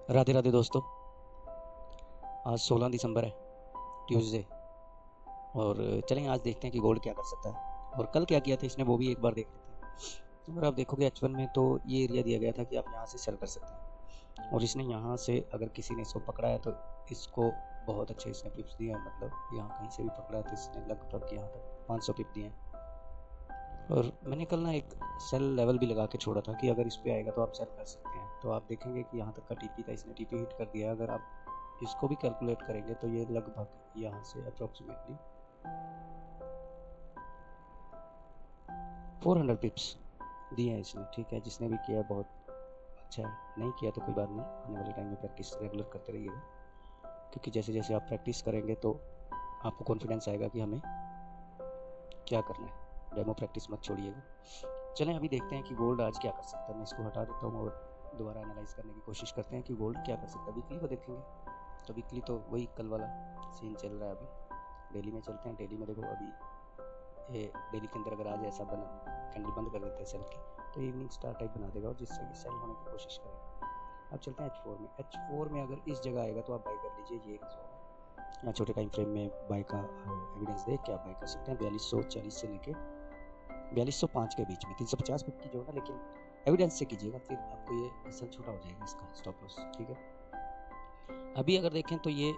राधे राधे दोस्तों। आज 16 दिसंबर है, ट्यूसडे। और चलें आज देखते हैं कि गोल्ड क्या कर सकता है और कल क्या किया था इसने, वो भी एक बार देख लेते हैं। अगर आप देखोगे H1 में तो ये एरिया दिया गया था कि आप यहाँ से सेल कर सकते हैं, और इसने यहाँ से अगर किसी ने इसको पकड़ा है तो इसको बहुत अच्छे इसने पिप्स दिए हैं। मतलब यहाँ कहीं से भी पकड़ा है तो इसने लगभग यहाँ तक 500 पिप दिए हैं। और मैंने कल ना एक सेल लेवल भी लगा के छोड़ा था कि अगर इस पे आएगा तो आप सेल कर सकते हैं। तो आप देखेंगे कि यहाँ तक का टीपी था, इसने टीपी हिट कर दिया। अगर आप इसको भी कैलकुलेट करेंगे तो ये लगभग यहाँ से अप्रोक्सीमेटली 400 पिप्स दिए हैं इसने। ठीक है, जिसने भी किया बहुत अच्छा है, नहीं किया तो कोई बात नहीं, आने वाले टाइम में प्रैक्टिस रेगुलर करते रहिएगा, क्योंकि जैसे जैसे आप प्रैक्टिस करेंगे तो आपको कॉन्फिडेंस आएगा कि हमें क्या करना है। डेमो प्रैक्टिस मत छोड़िएगा। चलें अभी देखते हैं कि गोल्ड आज क्या कर सकता है। मैं इसको हटा देता हूँ और दोबारा एनालाइज करने की कोशिश करते हैं कि गोल्ड क्या कर सकता है। वीकली को देखेंगे तो वीकली तो वही कल वाला सीन चल रहा है। अभी डेली में चलते हैं। डेली में देखो, अभी ये डेली के अंदर अगर आज ऐसा बना कैंडल बंद कर देते हैं सेल की, तो इवनिंग स्टार टाइप बना देगा और जिससे कि सेल होने की कोशिश करेगा। अब चलते हैं H4 में। H4 में अगर इस जगह आएगा तो आप बाई कर लीजिए। ये एक जोन है, यहाँ छोटे टाइम फ्रेम में बाई का एविडेंस देख के आप बाई कर सकते हैं। 4240 से लेके 4205 के बीच में 350 पिप की जोन है, लेकिन एविडेंस से कीजिएगा, फिर आपको ये एसएल छोटा हो जाएगा इसका स्टॉप लॉस। ठीक है, अभी अगर देखें तो ये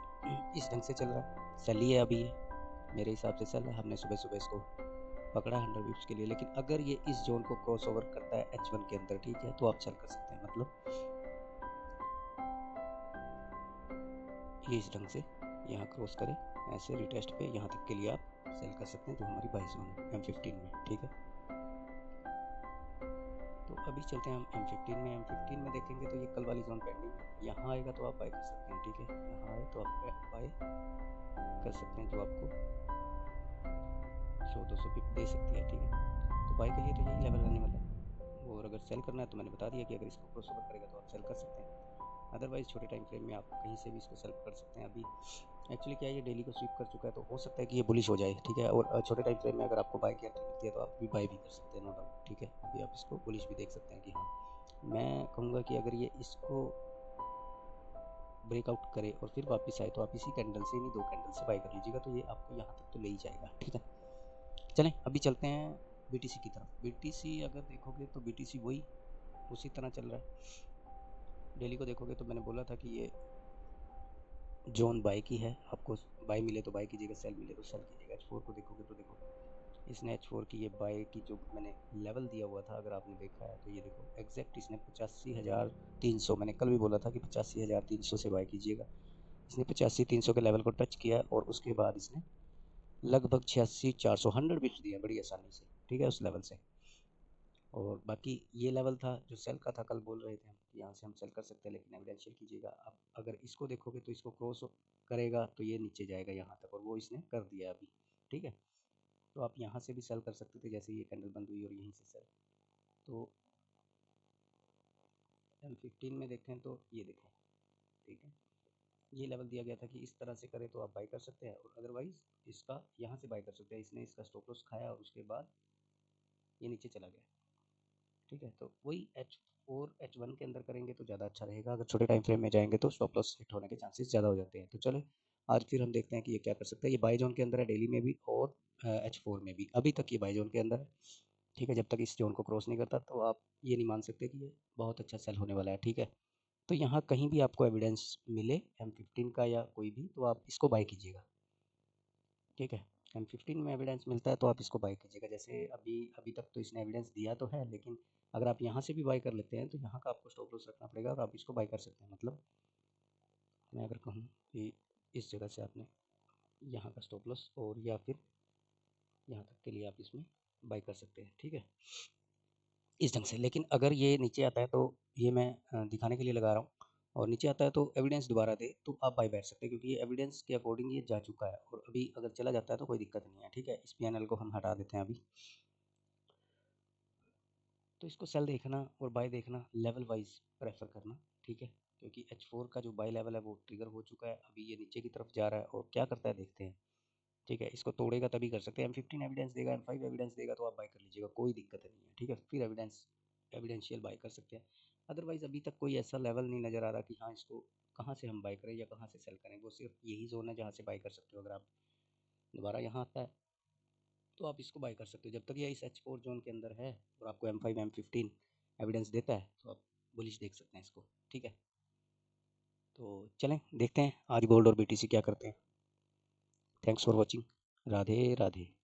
इस ढंग से चल रहा है, सेल ही है अभी। ये मेरे हिसाब से सेल है। हमने सुबह सुबह इसको पकड़ा 100 पिप्स के लिए, लेकिन अगर ये इस जोन को क्रॉस ओवर करता है H1 के अंदर, ठीक है, तो आप सेल कर सकते हैं। मतलब ये इस ढंग से यहाँ क्रॉस करे, ऐसे रिटेस्ट पे यहाँ तक के लिए आप सेल कर सकते हैं, जो हमारी बाई जोन है M15 में। ठीक है, तो अभी चलते हैं हम M15 में। M15 में देखेंगे तो ये कल वाली जोन पेंडिंग है, यहाँ आएगा तो आप बाय कर सकते हैं। ठीक है, यहाँ आए तो आप बाय कर सकते हैं, जो आपको 100-200 पिप दे सकती है। ठीक है, तो बाय के लिए तो यही लेवल रहने वाला है। और अगर सेल करना है तो मैंने बता दिया कि अगर इसको क्रॉस ओवर करेगा तो आप सेल कर सकते हैं। अदरवाइज छोटे टाइम फ्रेम में आप कहीं से भी इसको सेल कर सकते हैं। अभी एक्चुअली क्या है, ये डेली को स्वीप कर चुका है, तो हो सकता है कि ये बुलिश हो जाए। ठीक है, और छोटे टाइम फ्रेम में अगर आपको बाय की एंट्री मिलती है तो आप भी बाय भी कर सकते हैं, नो डाउट। ठीक है, अभी आप इसको बुलिश भी देख सकते हैं कि हाँ, मैं कहूँगा कि अगर ये इसको ब्रेकआउट करे और फिर वापस आए तो आप इसी कैंडल से, नहीं 2 कैंडल से बाय कर लीजिएगा, तो ये आपको यहाँ तक तो ले ही जाएगा। ठीक है, चलें अभी चलते हैं बीटीसी की तरफ। बीटीसी अगर देखोगे तो बीटीसी वही उसी तरह चल रहा है। डेली को देखोगे तो मैंने बोला था कि ये जोन बाय की है, आपको बाय मिले तो बाय कीजिएगा, सेल मिले तो सेल कीजिएगा। H4 को देखोगे तो देखो, इसने H4 की ये बाय की जो मैंने लेवल दिया हुआ था, अगर आपने देखा है तो ये देखो एग्जैक्ट इसने 85,300, मैंने कल भी बोला था कि 85,300 से बाय कीजिएगा। इसने 85,300 के लेवल को टच किया और उसके बाद इसने लगभग 86,400 100 बिप्स दिया बड़ी आसानी से। ठीक है, उस लेवल से। और बाकी ये लेवल था जो सेल का था, कल बोल रहे थे हम कि यहाँ से हम सेल कर सकते हैं, लेकिन एविडेंशियल कीजिएगा। अब अगर इसको देखोगे तो इसको क्रॉस करेगा तो ये नीचे जाएगा यहाँ तक, और वो इसने कर दिया अभी। ठीक है, तो आप यहाँ से भी सेल कर सकते थे, जैसे ये कैंडल बंद हुई और यहीं से सेल। तो M15 में देखें तो ये देखें, ठीक है, ये लेवल दिया गया था कि इस तरह से करें तो आप बाई कर सकते हैं, और अदरवाइज इसका यहाँ से बाई कर सकते हैं। इसने इसका स्टॉप लॉस खाया और उसके बाद ये नीचे चला गया। ठीक है, तो वही H4 H1 के अंदर करेंगे तो ज़्यादा अच्छा रहेगा। अगर छोटे टाइम फ्रेम में जाएंगे तो स्टॉप लॉस हिट होने के चांसेस ज़्यादा हो जाते हैं। तो चलो आज फिर हम देखते हैं कि ये क्या कर सकता है। ये बाई जोन के अंदर है डेली में भी और H4 में भी। अभी तक ये बाई जोन के अंदर है। ठीक है, जब तक इस जोन को क्रॉस नहीं करता तो आप ये नहीं मान सकते कि ये बहुत अच्छा सेल होने वाला है। ठीक है, तो यहाँ कहीं भी आपको एविडेंस मिले M15 का या कोई भी, तो आप इसको बाई कीजिएगा। ठीक है, M15 में एविडेंस मिलता है तो आप इसको बाई कीजिएगा। जैसे अभी अभी तक तो इसने एविडेंस दिया तो है, लेकिन अगर आप यहाँ से भी बाई कर लेते हैं तो यहाँ का आपको स्टॉप लॉस रखना पड़ेगा और आप इसको बाई कर सकते हैं। मतलब मैं अगर कहूँ कि इस जगह से आपने यहाँ का स्टॉप लॉस और या फिर यहाँ तक के लिए आप इसमें बाई कर सकते हैं। ठीक है, इस ढंग से। लेकिन अगर ये नीचे आता है तो ये मैं दिखाने के लिए लगा रहा हूँ, और नीचे आता है तो एविडेंस दोबारा दे तो आप बाई बैठ सकते हैं, क्योंकि ये एविडेंस के अकॉर्डिंग ये जा चुका है। और अभी अगर चला जाता है तो कोई दिक्कत नहीं है। ठीक है, इस PNL को हम हटा देते हैं अभी। तो इसको सेल देखना और बाय देखना लेवल वाइज प्रेफर करना। ठीक है, क्योंकि H4 का जो बाय लेवल है वो ट्रिगर हो चुका है, अभी ये नीचे की तरफ जा रहा है और क्या करता है देखते हैं। ठीक है, इसको तोड़ेगा तभी कर सकते हैं। M15 एविडेंस देगा, M5 एविडेंस देगा तो आप बाय कर लीजिएगा, कोई दिक्कत नहीं है। ठीक है, फिर एविडेंशियल बाय कर सकते हैं। अदरवाइज़ अभी तक कोई ऐसा लेवल नहीं नज़र आ रहा कि हाँ इसको कहाँ से हम बाय करें या कहाँ से सेल करें। वो सिर्फ यही जोन है जहाँ से बाय कर सकते हो। अगर आप दोबारा यहाँ आता है तो आप इसको बाय कर सकते हो। जब तक ये इस H4 जोन के अंदर है और आपको M5 M15 एविडेंस देता है तो आप बुलिश देख सकते हैं इसको। ठीक है, तो चलें देखते हैं आज गोल्ड और BTC क्या करते हैं। Thanks for watching. Radhe Radhe.